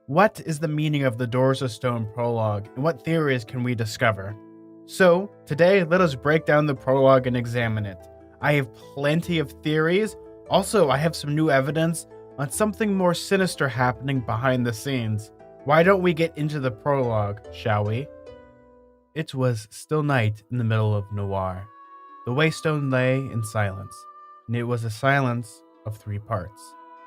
What is the meaning of the Doors of Stone prologue, and what theories can we discover? So, today, let us break down the prologue and examine it. I have plenty of theories. Also, I have some new evidence on something more sinister happening behind the scenes. Why don't we get into the prologue, shall we? It was still night in the middle of Noir. The Waystone lay in silence, and it was a silence of three parts.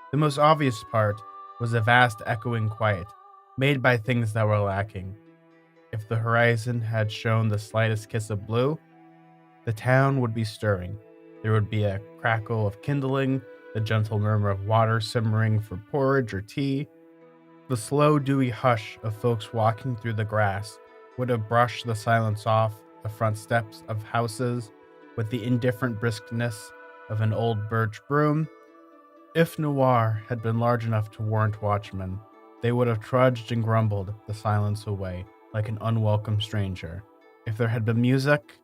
The most obvious part was a vast echoing quiet, made by things that were lacking. If the horizon had shown the slightest kiss of blue, the town would be stirring. There would be a crackle of kindling, the gentle murmur of water simmering for porridge or tea. The slow, dewy hush of folks walking through the grass would have brushed the silence off the front steps of houses with the indifferent briskness of an old birch broom. If Noir had been large enough to warrant watchmen, they would have trudged and grumbled the silence away like an unwelcome stranger. If there had been music,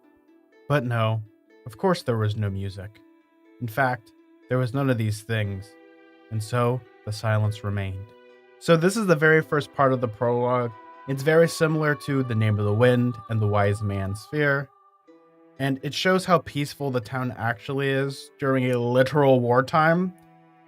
but no, of course there was no music. In fact, there was none of these things, and so the silence remained. So this is the very first part of the prologue. It's very similar to The Name of the Wind and The Wise Man's Fear, and it shows how peaceful the town actually is during a literal wartime.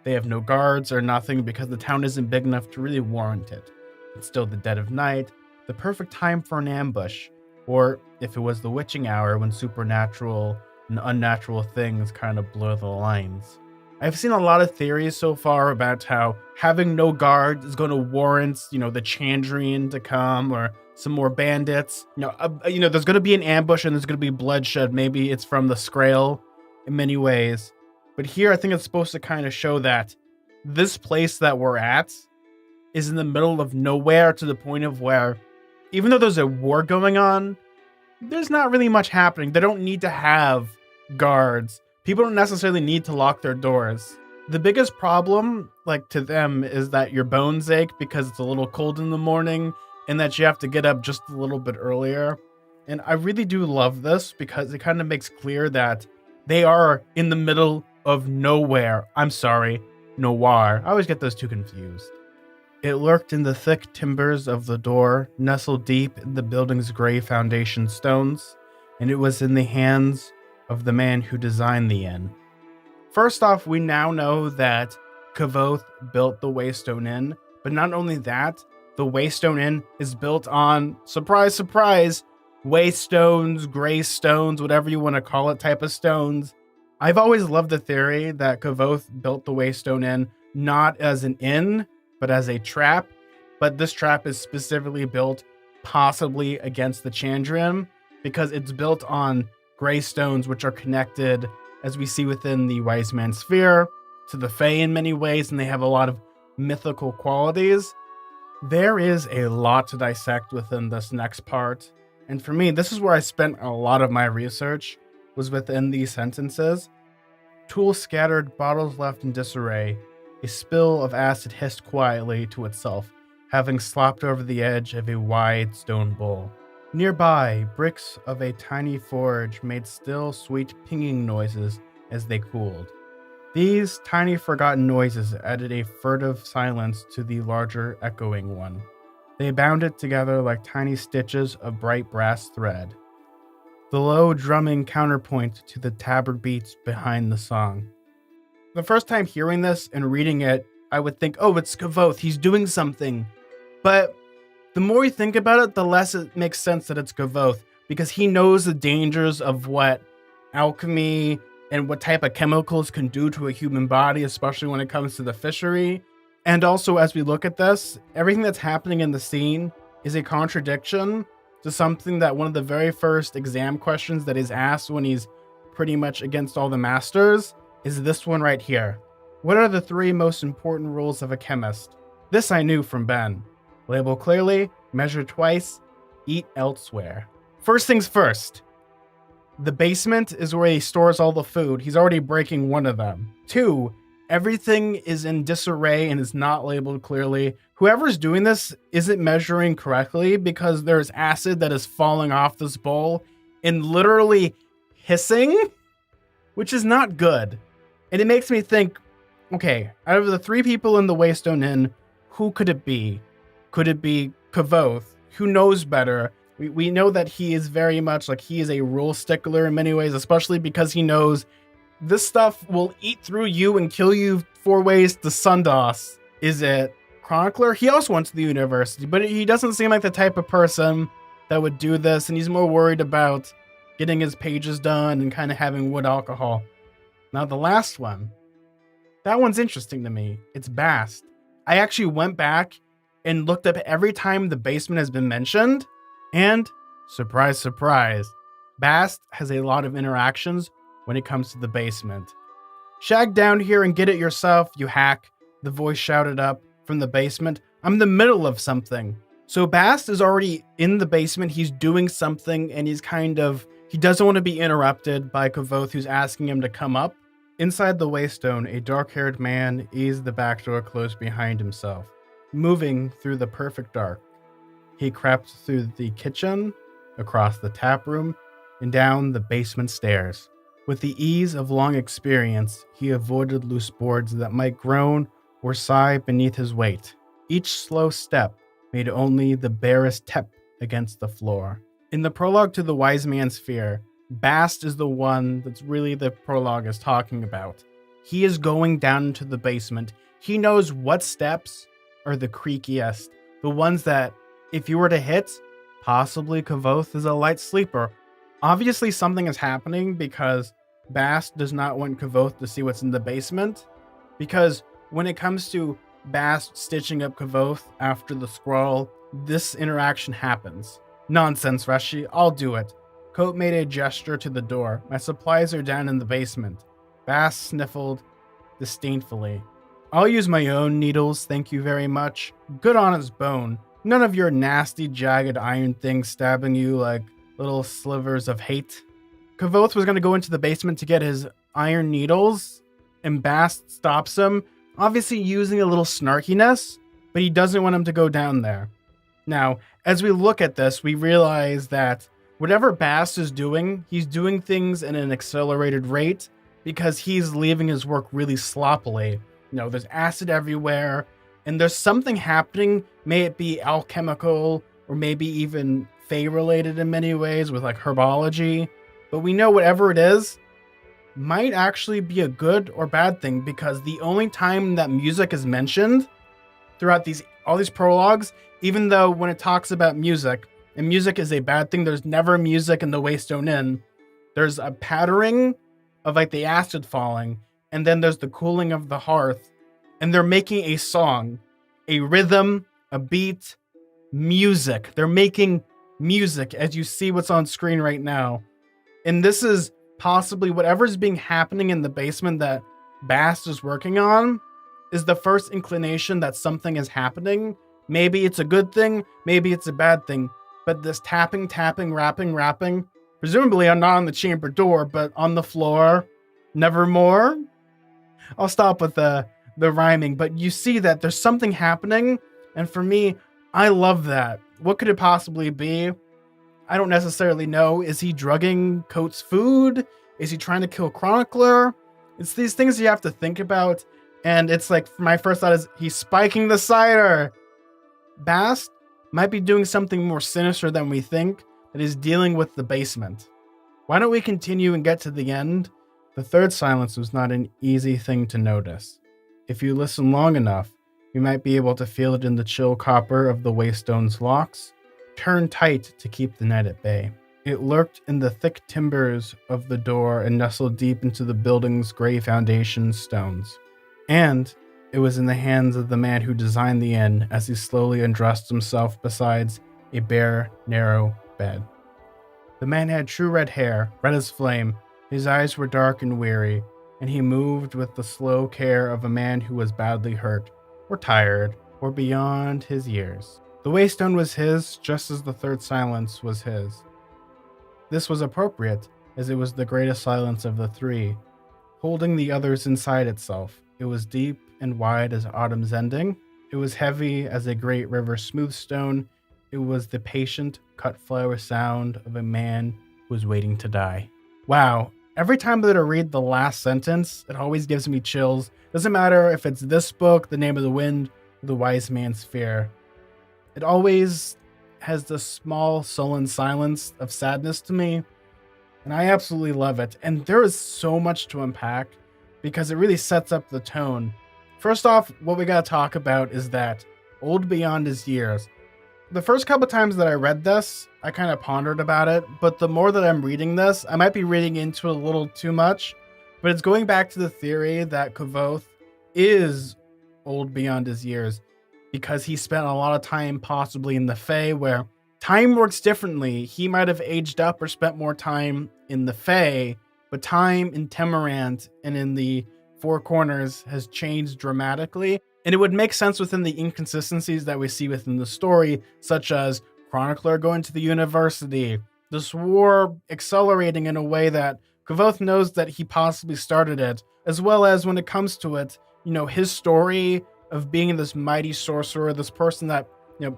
They have no guards or nothing because the town isn't big enough to really warrant it. It's still the dead of night, the perfect time for an ambush, or if it was the witching hour when supernatural and unnatural things kind of blur the lines. I've seen a lot of theories so far about how having no guards is going to warrant, the Chandrian to come or some more bandits. There's going to be an ambush and there's going to be bloodshed. Maybe it's from the Scrael in many ways. But here I think it's supposed to kind of show that this place that we're at is in the middle of nowhere, to the point of where, even though there's a war going on, there's not really much happening. They don't need to have guards. People don't necessarily need to lock their doors. The biggest problem, to them, is that your bones ache because it's a little cold in the morning and that you have to get up just a little bit earlier. And I really do love this because it kind of makes clear that they are in the middle of nowhere. I'm sorry, Noir. I always get those two confused. It lurked in the thick timbers of the door, nestled deep in the building's gray foundation stones, and it was in the hands of the man who designed the inn. First off, we now know that Kvothe built the Waystone Inn, but not only that, the Waystone Inn is built on, surprise, surprise, waystones, gray stones, whatever you want to call it, type of stones. I've always loved the theory that Kvothe built the Waystone Inn not as an inn, but as a trap. But this trap is specifically built possibly against the Chandrian because it's built on gray stones, which are connected, as we see within the Wise Man's Sphere, to the Fae in many ways, and they have a lot of mythical qualities. There is a lot to dissect within this next part, and for me, this is where I spent a lot of my research, was within these sentences. Tools scattered, bottles left in disarray. A spill of acid hissed quietly to itself, having slopped over the edge of a wide stone bowl. Nearby, bricks of a tiny forge made still, sweet pinging noises as they cooled. These tiny forgotten noises added a furtive silence to the larger echoing one. They bounded together like tiny stitches of bright brass thread. The low drumming counterpoint to the tabard beats behind the song. The first time hearing this and reading it, I would think, oh, it's Kvothe, he's doing something. But the more you think about it, the less it makes sense that it's Kvothe, because he knows the dangers of what alchemy and what type of chemicals can do to a human body, especially when it comes to the fishery. And also, as we look at this, everything that's happening in the scene is a contradiction to something that one of the very first exam questions that is asked when he's pretty much against all the masters is this one right here. What are the three most important rules of a chemist? This I knew from Ben. Label clearly, measure twice, eat elsewhere. First things first. The basement is where he stores all the food. He's already breaking one of them. 2, everything is in disarray and is not labeled clearly. Whoever's doing this isn't measuring correctly because there's acid that is falling off this bowl and literally hissing, which is not good. And it makes me think, okay, out of the 3 people in the Waystone Inn, who could it be? Could it be Kavoth? Who knows better? We know that he is very much like he is a rule stickler in many ways, especially because he knows this stuff will eat through you and kill you 4 ways to Sundas. Is it Chronicler? He also went to the university, but he doesn't seem like the type of person that would do this, and he's more worried about getting his pages done and kind of having wood alcohol. Now the last one, that one's interesting to me. It's Bast. I actually went back and looked up every time the basement has been mentioned, and surprise, surprise, Bast has a lot of interactions when it comes to the basement. Shag down here and get it yourself, you hack, the voice shouted up from the basement. I'm in the middle of something. So Bast is already in the basement, he's doing something, and he doesn't want to be interrupted by Kavoth, who's asking him to come up. Inside the Waystone, a dark-haired man eased the back door closed behind himself, moving through the perfect dark. He crept through the kitchen, across the tap room, and down the basement stairs. With the ease of long experience, he avoided loose boards that might groan or sigh beneath his weight. Each slow step made only the barest tap against the floor. In the prologue to the Wise Man's Fear, Bast is the one that's really the prologue is talking about. He is going down into the basement. He knows what steps are the creakiest, the ones that, if you were to hit, possibly Kavoth is a light sleeper. Obviously something is happening because Bast does not want Kavoth to see what's in the basement, because when it comes to Bast stitching up Kavoth after the scroll, this interaction happens. Nonsense, Reshi, I'll do it. Coat made a gesture to the door. My supplies are down in the basement. Bast sniffled disdainfully. I'll use my own needles, thank you very much. Good honest bone. None of your nasty, jagged iron things stabbing you like little slivers of hate. Kavoth was going to go into the basement to get his iron needles, and Bast stops him, obviously using a little snarkiness, but he doesn't want him to go down there. Now, as we look at this, we realize that whatever Bast is doing, he's doing things in an accelerated rate because he's leaving his work really sloppily. There's acid everywhere, and there's something happening, may it be alchemical, or maybe even Fae-related in many ways with like herbology, but we know whatever it is might actually be a good or bad thing, because the only time that music is mentioned throughout all these prologues, even though when it talks about music, and music is a bad thing, there's never music in the Waystone Inn. There's a pattering of like the acid falling, and then there's the cooling of the hearth, and they're making a song, a rhythm, a beat, music. They're making music, as you see what's on screen right now. And this is possibly whatever's being happening in the basement that Bast is working on is the first inclination that something is happening. Maybe it's a good thing, maybe it's a bad thing, but this tapping, rapping, presumably not on the chamber door, but on the floor, nevermore. I'll stop with the rhyming, but you see that there's something happening, and for me, I love that. What could it possibly be? I don't necessarily know. Is he drugging Coat's food? Is he trying to kill Chronicler? It's these things you have to think about, and it's like, my first thought is, he's spiking the cider. Bast might be doing something more sinister than we think, that is dealing with the basement. Why don't we continue and get to the end? The third silence was not an easy thing to notice. If you listen long enough, you might be able to feel it in the chill copper of the Waystone's locks, turned tight to keep the night at bay. It lurked in the thick timbers of the door and nestled deep into the building's gray foundation stones. And it was in the hands of the man who designed the inn as he slowly undressed himself beside a bare, narrow bed. The man had true red hair, red as flame. His eyes were dark and weary, and he moved with the slow care of a man who was badly hurt, or tired, or beyond his years. The Waystone was his, just as the third silence was his. This was appropriate, as it was the greatest silence of the three, holding the others inside itself. It was deep and wide as autumn's ending. It was heavy as a great river smooth stone. It was the patient, cut flower sound of a man who was waiting to die. Wow. Every time that I read the last sentence, it always gives me chills. Doesn't matter if it's this book, The Name of the Wind, or The Wise Man's Fear. It always has this small sullen silence of sadness to me, and I absolutely love it. And there is so much to unpack because it really sets up the tone. First off, what we gotta talk about is that old beyond his years. The first couple times that I read this, I kind of pondered about it, but the more that I'm reading this, I might be reading into it a little too much, but it's going back to the theory that Kvothe is old beyond his years because he spent a lot of time possibly in the Fae where time works differently. He might have aged up or spent more time in the Fae, but time in Temerant and in the Four Corners has changed dramatically. And it would make sense within the inconsistencies that we see within the story, such as Chronicler going to the university, this war accelerating in a way that Kvothe knows that he possibly started it, as well as when it comes to it, his story of being this mighty sorcerer, this person that,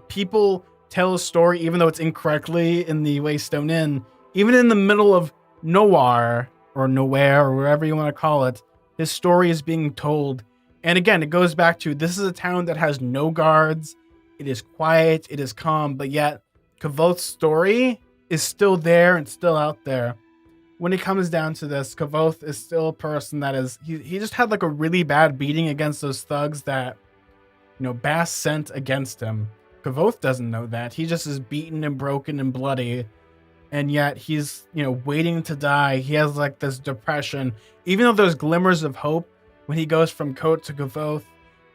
people tell a story, even though it's incorrectly in the Waystone Inn, even in the middle of nowhere or wherever you want to call it, his story is being told. And again, it goes back to, this is a town that has no guards. It is quiet, it is calm, but yet Kvothe's story is still there and still out there. When it comes down to this, Kvothe is still a person that is, he just had like a really bad beating against those thugs that, Bass sent against him. Kvothe doesn't know that. He just is beaten and broken and bloody. And yet he's, waiting to die. He has like this depression, even though there's glimmers of hope when he goes from Coat to Kvothe,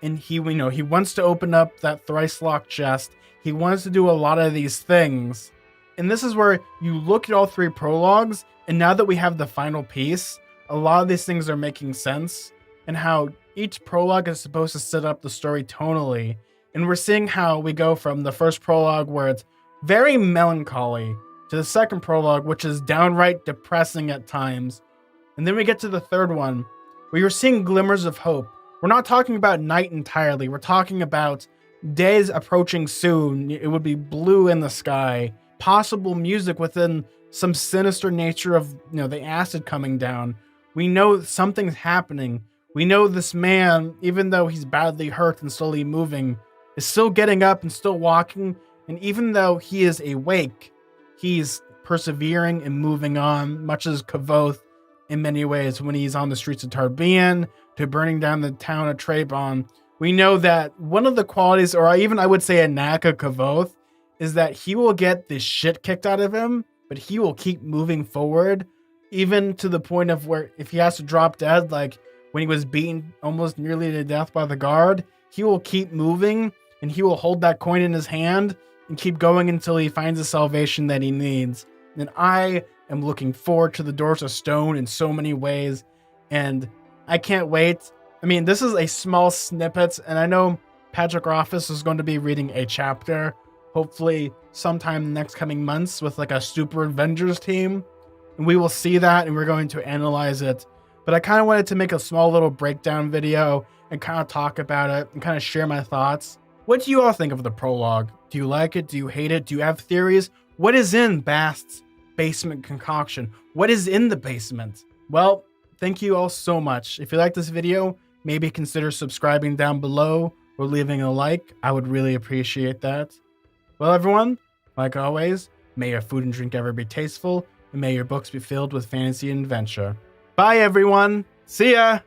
and he wants to open up that thrice locked chest. He wants to do a lot of these things. And this is where you look at all three prologues, and now that we have the final piece, a lot of these things are making sense, and how each prologue is supposed to set up the story tonally. And we're seeing how we go from the first prologue, where it's very melancholy, to the second prologue, which is downright depressing at times. And then we get to the third one, where you're seeing glimmers of hope. We're not talking about night entirely. We're talking about days approaching soon. It would be blue in the sky, possible music within some sinister nature of, the acid coming down. We know something's happening. We know this man, even though he's badly hurt and slowly moving, is still getting up and still walking. And even though he is awake, he's persevering and moving on, much as Kvothe in many ways when he's on the streets of Tarbean to burning down the town of Trebon. We know that one of the qualities, or even I would say a knack of Kvothe, is that he will get the shit kicked out of him, but he will keep moving forward, even to the point of where if he has to drop dead, like when he was beaten almost nearly to death by the guard, he will keep moving and he will hold that coin in his hand and keep going until he finds the salvation that he needs. And I am looking forward to the Doors of Stone in so many ways, and I can't wait. I mean, this is a small snippet, and I know Patrick Rothfuss is going to be reading a chapter, hopefully sometime in the next coming months with like a Super Avengers team, and we will see that and we're going to analyze it. But I kind of wanted to make a small little breakdown video and kind of talk about it and kind of share my thoughts. What do you all think of the prologue? Do you like it? Do you hate it? Do you have theories? What is in Bast's basement concoction? What is in the basement? Well, thank you all so much. If you like this video, maybe consider subscribing down below or leaving a like. I would really appreciate that. Well, everyone, like always, may your food and drink ever be tasteful, and may your books be filled with fantasy and adventure. Bye, everyone. See ya!